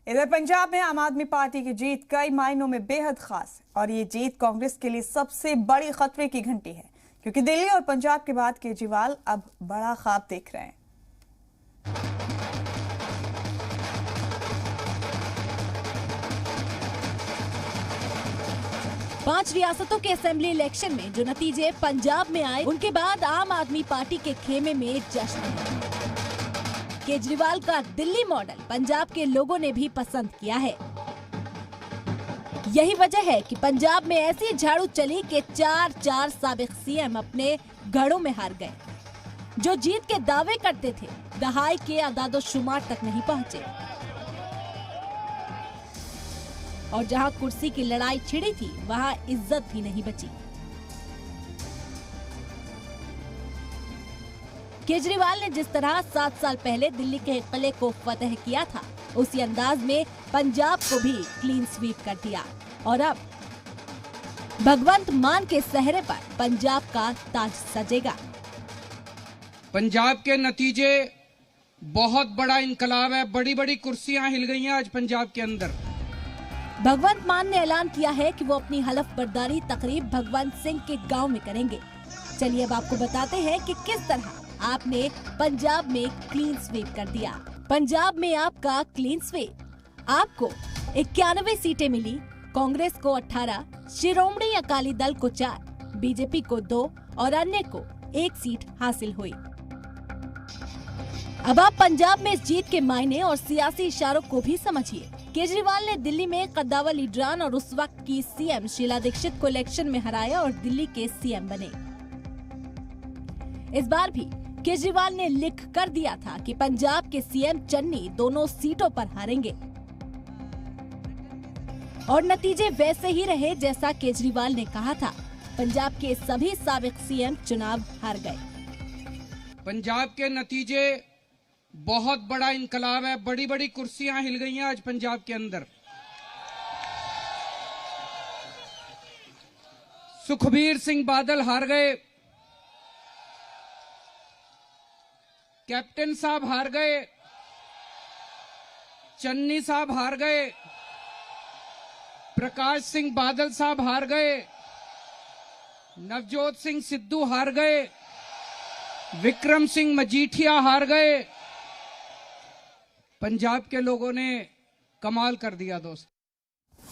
इधर पंजाब में आम आदमी पार्टी की जीत कई मायनों में बेहद खास है और ये जीत कांग्रेस के लिए सबसे बड़ी खतरे की घंटी है, क्योंकि दिल्ली और पंजाब के बाद केजरीवाल अब बड़ा ख्वाब देख रहे हैं। पांच रियासतों के असेंबली इलेक्शन में जो नतीजे पंजाब में आए, उनके बाद आम आदमी पार्टी के खेमे में जश्न है। केजरीवाल का दिल्ली मॉडल पंजाब के लोगों ने भी पसंद किया है। यही वजह है कि पंजाब में ऐसी झाड़ू चली कि चार साबिक सीएम अपने गढ़ों में हार गए। जो जीत के दावे करते थे, दहाई के आदादोशुमार तक नहीं पहुंचे। और जहां कुर्सी की लड़ाई छिड़ी थी, वहां इज्जत भी नहीं बची। केजरीवाल ने जिस तरह 7 साल पहले दिल्ली के किले को फतेह किया था, उसी अंदाज में पंजाब को भी क्लीन स्वीप कर दिया और अब भगवंत मान के सहरे पर पंजाब का ताज सजेगा। पंजाब के नतीजे बहुत बड़ा इनकलाब है। बड़ी बड़ी कुर्सियां हिल गई हैं आज पंजाब के अंदर। भगवंत मान ने ऐलान किया है कि वो अपनी हलफ बर्दारी तकरीब भगवंत सिंह के गांव में करेंगे। चलिए अब आपको बताते हैं कि किस तरह आपने पंजाब में क्लीन स्वीप कर दिया। पंजाब में आपका क्लीन स्वीप। आपको 91 सीटें मिली, कांग्रेस को 18, शिरोमणि अकाली दल को 4, बीजेपी को 2 और अन्य को 1 सीट हासिल हुई। अब आप पंजाब में इस जीत के मायने और सियासी इशारों को भी समझिए। केजरीवाल ने दिल्ली में कद्दावर लीडरान और उस वक्त की सीएम शीला दीक्षित को इलेक्शन में हराया और दिल्ली के सीएम बने। इस बार भी केजरीवाल ने लिख कर दिया था कि पंजाब के सीएम चन्नी दोनों सीटों पर हारेंगे और नतीजे वैसे ही रहे जैसा केजरीवाल ने कहा था। पंजाब के सभी साबिक सीएम चुनाव हार गए। पंजाब के नतीजे बहुत बड़ा इनकलाब है। बड़ी बड़ी कुर्सियां हिल गई हैं आज पंजाब के अंदर। सुखबीर सिंह बादल हार गए, कैप्टन साहब हार गए, चन्नी साहब हार गए, प्रकाश सिंह बादल साहब हार गए, नवजोत सिंह सिद्धू हार गए, विक्रम सिंह मजीठिया हार गए। पंजाब के लोगों ने कमाल कर दिया दोस्त।